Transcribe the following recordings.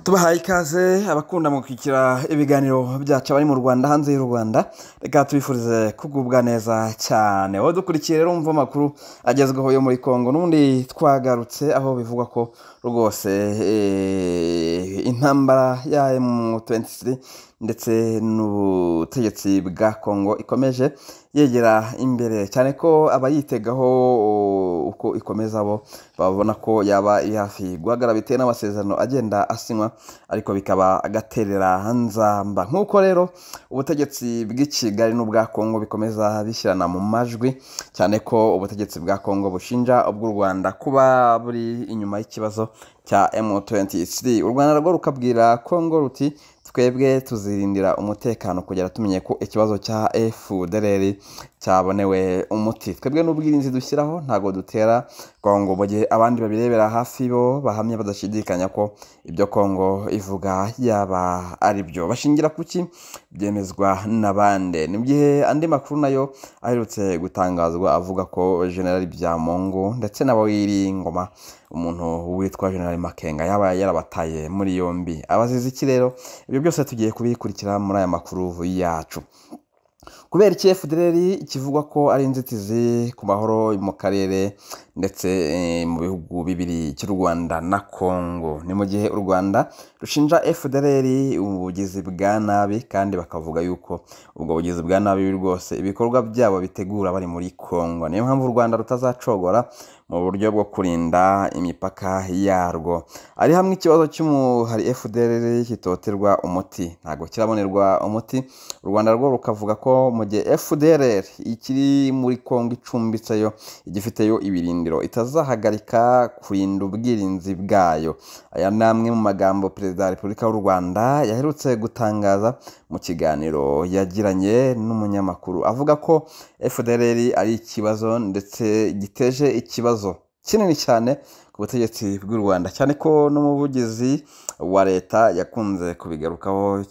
tubahaye ikaze abakunda mu kwikira ibiganiro byacu bari mu Rwanda hanze y'u Rwanda, reka tubifurize kugubwa neza cyane. Wowe dukurikiye rero umva makuru agezweho yo muri Kongo, n'undi twagarutse aho bivugwa ko rwose intambara ya M23 ndetse n'ubutegetsi bwa Kongo ikomeje yegera imbere cyane, ko abayitegaho uko ikomeza bo babona ko yaba hafi guhagara bitewe n'amasezerano agenda asinywa, ariko bikaba agaterera hanzamba. Nk'uko rero ubutegetsi bw'i Kigali n'ubwa Kongo bikomeza bishyirana mu majwi, cyane ko ubutegetsi bwa Kongo bushinja ubw'u Rwanda kuba buri inyuma y'ikibazo cya M23. U Rwanda rwo rukabwira Kongo ruti twebwe tuzirindira umutekano kugera tumenye ko ikibazo cya FDLR cyabonewe umuti. Twebwe n'ubwirinzi dushyiraho ntago dutera Kongo, mu gihe abandi babirebera hafi bo bahamye badashidikanya ko ibyo Kongo ivuga yaba ari byo. Bashingira kuki byemezwa n'abande. Ni gihe andi makuru nayo aherutse gutangazwa avuga ko General Byamungu ndetse na Wiri Ngoma, umuntu witwa General Makenga, yaba yarabataye muri yombi. Abazizi iki rero? Ibyo byose tugiye kubikurikira muri aya makuru yacu. Kubera iki FDLR kivugwa ko ari inzitizi ku mahoro mu karere ndetse mu bihugu bibiri cy'u Rwanda na Kongo. Ni mu gihe u Rwanda rushinja FDLR ubugizi bwa nabi, kandi bakavuga yuko ubwo bugizi bwa nabi rwose ibikorwa byabo bitegura bari muri Kongo. Niyo mpamvu u Rwanda rutazacogora mu buryo bwo kurinda imipaka yarwo. Ari hamwe ikibazo cy'umuhari FDLR kitoterwa umuti, ntago kirabonerwa umuti. U Rwanda rwo rukavuga ko mu gihe FDLR ikiri muri Kongo icumbitseyo, igifiteyo ibirindiro, itazahagarika kurinda ubwirinzi bwayo. Aya namwe mu magambo Perezida wa Repubulika y'u Rwanda yaherutse gutangaza mu kiganiro yagiranye n'umunyamakuru, avuga ko FDLR ari ikibazo ndetse giteje ikibazo kinini cyane ku butegetsi bw'u Rwanda, cyane ko n'umuvugizi wa leta yakunze kubigarukaho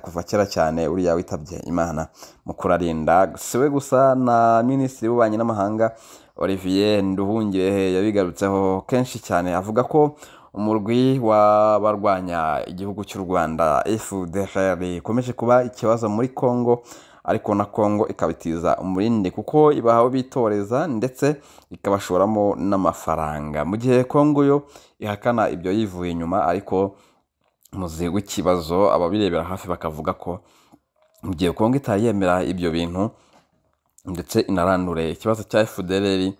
kuva kera cyane, uriya witabye Imana mu kurarinda. Siwe gusa na Minisitiri w'Ububanyi n'Amahanga Olivier Nduhungirehe yabigarutseho kenshi cyane, avuga ko umurwi w'abarwanya igihugu cy'u Rwanda FDLR ikomeje kuba ikibazo muri Kongo, ariko na Kongo ikabitiza umurindi kuko ibaho bitoreza ndetse ikabashoramo n'amafaranga, mu gihe Kongo yo ihakana ibyo yivuye inyuma. Ariko muzi w'ikibazo ababirebera hafi bakavuga ko mu gihe Kongo itayemera ibyo bintu ndetse inarandure ikibazo cya FDLR,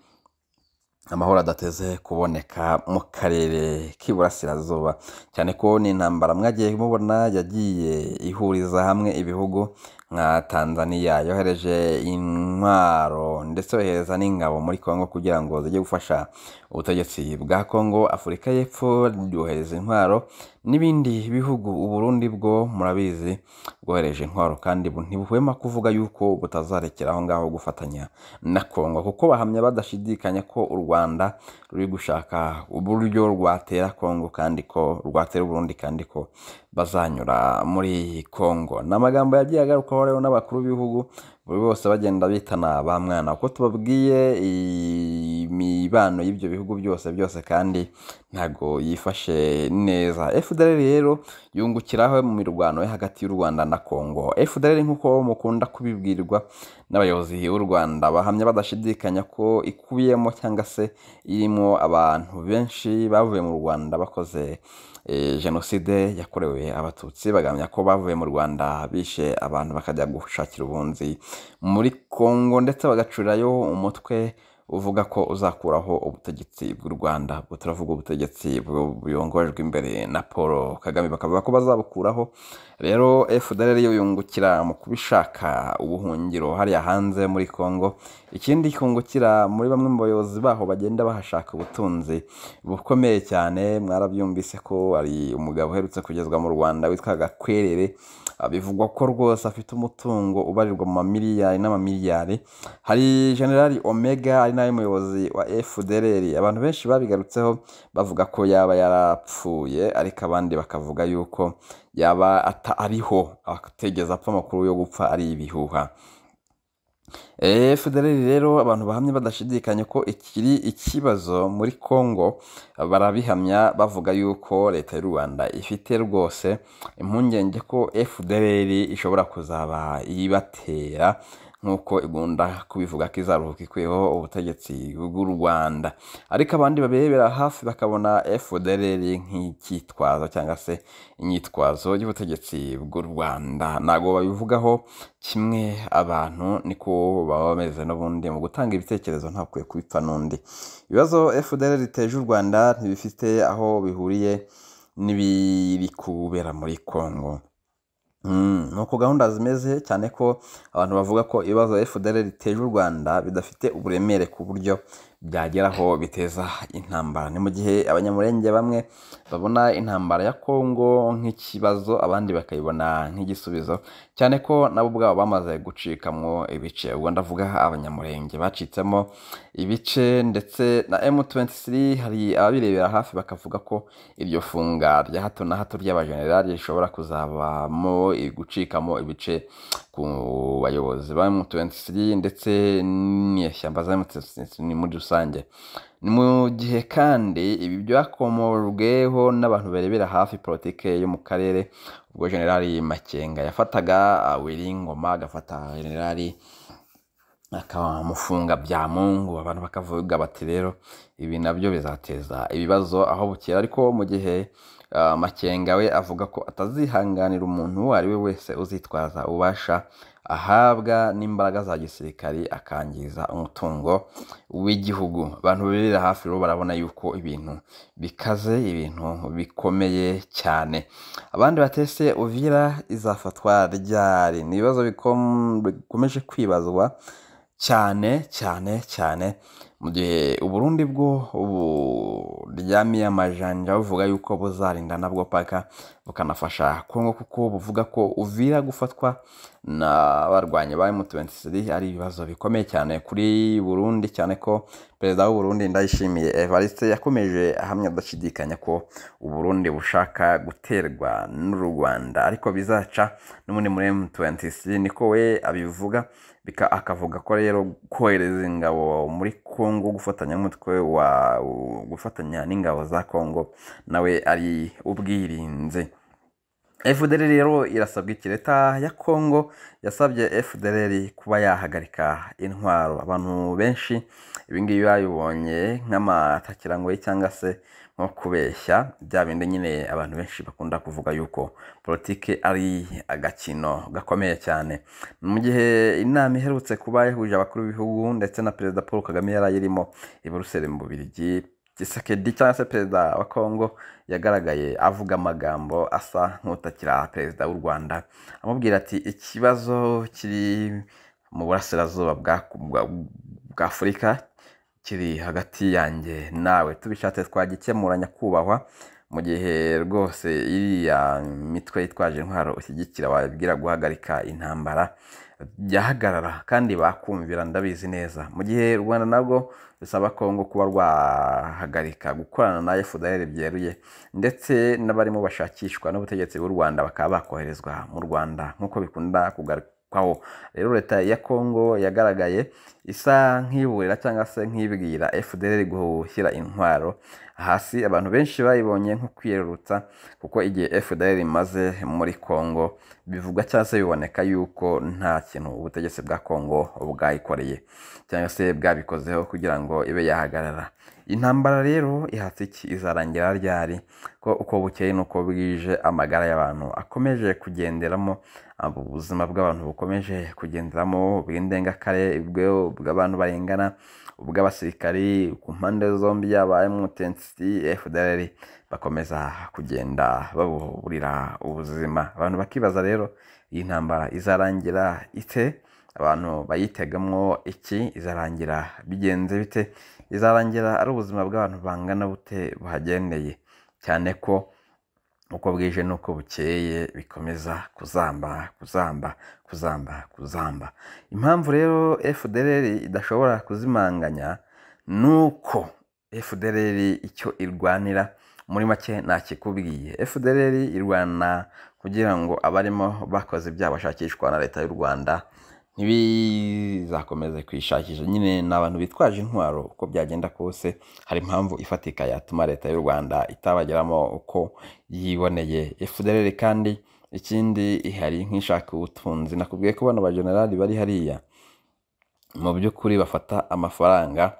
amahoro adateze kuboneka mu karere k'iburasirazuba, cyane ko ni intambara mwagiye mubona yagiye ihuriza hamwe ibihugu nka Tanzania yohereje intwaro ndetse yohereza n'ingabo muri Kongo kugira ngo zijye gufasha ubutegetsi bwa Kongo. Afurika y'Epfo yohereza intwaro n'ibindi bihugu. Uburundi bwo murabizi bwohereje intwaro, kandi ntibuhwema kuvuga yuko butazarekera aho ngaho gufatanya na Kongo, kuko bahamya badashidikanya ko u Rwanda ruri gushaka uburyo rwatera Kongo, kandi ko rwatera Burundi, kandi ko bazanyura muri Kongo. N'amagambo yagiye agarukaho rero n'abakuru b'ibihugu buri bose bagenda bitana ba mwana, uko tubabwiye imibano y'ibyo bihugu byose kandi ntago yifashe neza. FDLR rero yungukiraho mu mirwano hagati y'u Rwanda na Kongo. FDLR nk'uko mukunda kubibwirwa n'abayobozi b'u Rwanda, bahamya badashidikanya ko ikubiyemo cyangwa se irimo abantu benshi bavuye mu Rwanda bakoze jenoside yakorewe abatutsi. Bagamya ko bavuye mu Rwanda bishe abantu bakajya gushakira ubunzi muri Kongo, ndetse bagacurirayo umutwe uvuga ko uzakuraho ubutegetsi bw'u Rwanda. Ubwo turavuga ubutegetsi buyongojwe imbere na Paul Kagame, bakavuga ko bazabukuraho. Rero FDLR yo yungukira mu kubishaka ubuhungiro hariya hanze muri Kongo. Ikindi kungukira muri bamwe mu bayobozi baho bagenda bahashaka ubutunzi bukomeye cyane. Mwarabyumvise ko ari umugabo uherutse kugezwa mu Rwanda witwa Gakwerere, bivugwa ko rwose afite umutungo ubarirwa mu mamiliyari n'amamiliyari. Hari General Omega ari nawe muyobozi wa FDLR, abantu benshi babigarutseho bavuga ko yaba yarapfuye, ariko abandi bakavuga yuko yaba ariho ategeza apfa, amakuru yo gupfa ari ibihuha. FDLR rero abantu bahamye badashidikanya ko ikiri ikibazo muri Congo, barabihamya bavuga yuko leta y'u Rwanda ifite rwose impungenge ko FDLR ishobora kuzaba ibatera nk'uko igunda kubivuga ko izaruhuka ikwiyeho ubutegetsi bw'u Rwanda, ariko abandi babirebera hafi bakabona FDLR nk'icyitwazo cyangwa se inyitwazo y'ubutegetsi bw'u Rwanda. Ntabwo babivugaho kimwe, abantu niko baba bameze n'ubundi mu gutanga ibitekerezo ntakwiye kubipfa n'undi. Ibibazo FDLR riteje u Rwanda ntibifite aho bihuriye n'ibiri kubera muri Congo. Nuko gahunda zimeze, cyane ko abantu bavuga ko ibibazo FDLR riteje u Rwanda bidafite uburemere ku buryo byageraho biteza intambara. Ni mu gihe abanyamurenge bamwe babona intambara ya Congo nk'ikibazo, abandi bakayibona nk'igisubizo, cyane ko nabo ubwabo bamaze gucikamwo ibice. Ubwo ndavuga abanyamurenge bacitsemo ibice, ndetse na M23 hari ababirebera hafi bakavuga ko iryo funga rya hato na hato ry'abajenerali rishobora kuzabamo gucikamo ibice ku bayobozi ba M23 ndetse n'inyeshyamba za M23 muri rusange. Ni mu gihe kandi ibi byakomorweho n'abantu barebera hafi politike yo mu karere, ubwo Generali Makenga yafataga Wiringoma, agafata Generali akamufunga bya Mungu, abantu bakavuga bati rero ibi nabyo bizateza ibibazo aho bukera. Ariko mu gihe Makenga we avuga ko atazihanganira umuntu uwo ari we wese uzitwaza ubasha ahabwa n'imbaraga za gisirikari akangiza umutungo w'igihugu. Abantu birira hafi rero barabona yuko ibintu bikaze, ibintu bikomeye cyane. Abandi batese Uvira izafatwa ryari, ni ibibazo bikomeje kwibazwa cyane cyane cyane, mu gihe Uburundi bwo buryamiye amajanja buvuga yuko buzarinda nabwo paka bukanafasha Kongo, kuko buvuga ko Uvira gufatwa n'abarwanyi ba M23 ari ibibazo bikomeye cyane kuri Burundi, cyane ko perezida w'u Burundi Ndayishimiye Evariste yakomeje ahamya adashidikanya ko Uburundi bushaka guterwa n'u Rwanda, ariko bizaca n'ubundi muri M23, niko we abivuga. Akavuga ko rero kohereza ingabo muri Congo gufatanya gufatanya n'ingabo za Congo nawe ari ubwirinze. FDLR rero irasabwa iki? Leta ya Congo yasabye FDLR kuba yahagarika intwaro. Abantu benshi ibingibi babibonye nk'amatakirangoye cyangwa se nko kubeshya, bya bindi nyine abantu benshi bakunda kuvuga yuko politike ari agakino gakomeye cyane. Mu gihe inama iherutse kuba yahuje abakuru b'ibihugu ndetse na Perezida Paul Kagame yarayirimo i Buruseli mu Bubiligi, Tshisekedi cyangwa se perezida wa Congo yagaragaye avuga amagambo asa nk'utakira perezida w'u Rwanda, amubwira ati ikibazo kiri mu burasirazuba bwa Afurika kiri hagati yanjye nawe, tubishatse twagikemura nyakubahwa, mu gihe rwose iriya mitwe yitwaje intwaro ushyigikira wabwira guhagarika intambara yahagarara kandi bakumvira, ndabizi neza. Mu gihe Rwanda nabwo bisaba Congo kuba rwahagarika gukorana na FDLR byeruye, ndetse n'abarimo bashakishwa n'ubutegetsi bw'u Rwanda bakaba bakoherezwa mu Rwanda nk'uko bikunda kugarukwaho. Rero leta ya Congo yagaragaye isa nk'iburira cyangwa se nk'ibwira FDLR gushyira intwaro hasi. Abantu benshi bayibonye nko kwiyerurutsa, kuko igihe FDLR imaze muri Congo bivugwa cyangwa se biboneka yuko nta kintu ubutegetsi bwa Congo bwayikoreye cyangwa se bwabikozeho kugira ngo ibe yahagarara. Intambara rero ihatse iki? Izarangira ryari? Ko uko bukeye nuko bwije amagara y'abantu akomeje kugenderamo, ubuzima bw'abantu bukomeje kugenderamo bw'indengakare bw'abantu barengana, ubw'abasirikari ku mpande zombi yaba M23 FDLR bakomeza kugenda baburira ubuzima. Abantu bakibaza rero iyi ntambara izarangira ite? Abantu bayitegamwo iki? Izarangira bigenze bite? Izarangira ari ubuzima bw'abantu bangana bute buhagendeye, cyane ko uko bwije nuko bukeye bikomeza kuzamba. Impamvu rero FDLR idashobora kuzimanganya nuko FDLR icyo irwanira muri make nakikubwiye. FDLR irwana kugira ngo abarimo bakoze ibyaha bashakishwa na leta y'u Rwanda ntibizakomeze kwishakisha nyine n'abantu bitwaje intwaro uko byagenda kose hari impamvu ifatika yatuma leta y'u Rwanda itabageramo uko yiboneye FDLR kandi ikindi ihari nk'ishaka ubutunzi nakubwiye ko bano bajenerali bari hariya mu by'ukuri bafata amafaranga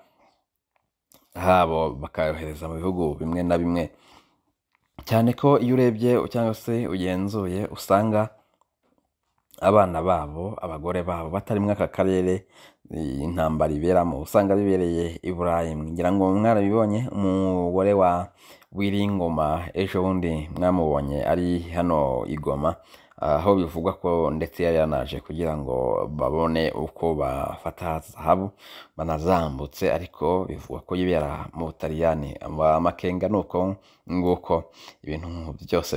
habo bakayohereza mu bihugu bimwe na bimwe cyane ko iyo urebye cyangwa se ugenzuye usanga abana babo abagore babo batari muri aka karere intambara iberamo usanga bibereye i Burayi ngira ngo mwarabibonye umugore wa Wiringoma ejo bundi mwamubonye ari hano i Goma aho bivugwa ko ndetse yari yanaje kugira ngo babone uko bafata zahabu banazambutse ariko bivugwa ko yibera mu Butaliyani amakenga nuko nguko ibintu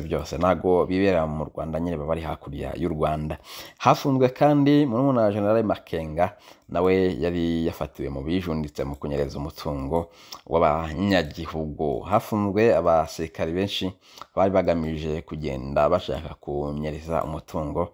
byose nago bibera mu Rwanda nyine bari hakurya y'u Rwanda hafunzwe kandi murumuna wa General Makenga nawe yari yafatiwe mu bijunditse mu kunyereza umutungo w'abanyagihugu hafunzwe abasirikari benshi bari bagamije kugenda bashaka kunyereza umutungo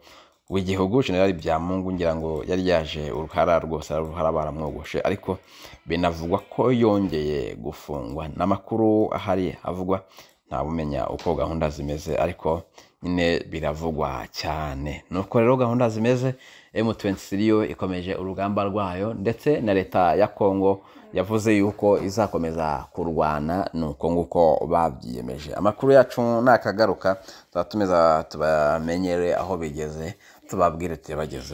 w'igihugu General Byamungu ngira ngo yari yaje uruhara rwose uruhara baramwogoshe ariko binavugwa ko yongeye gufungwa n'amakuru ahari avugwa nta bumenya uko gahunda zimeze ariko nyine biravugwa cyane nuko rero gahunda zimeze M23 ikomeje urugamba rwayo ndetse na leta ya Kongo yavuze yuko izakomeza kurwana nuko nguko babyiyemeje amakuru yacu nakagaruka tuzatumeza tubamenyere aho bigeze tubabwire tubageze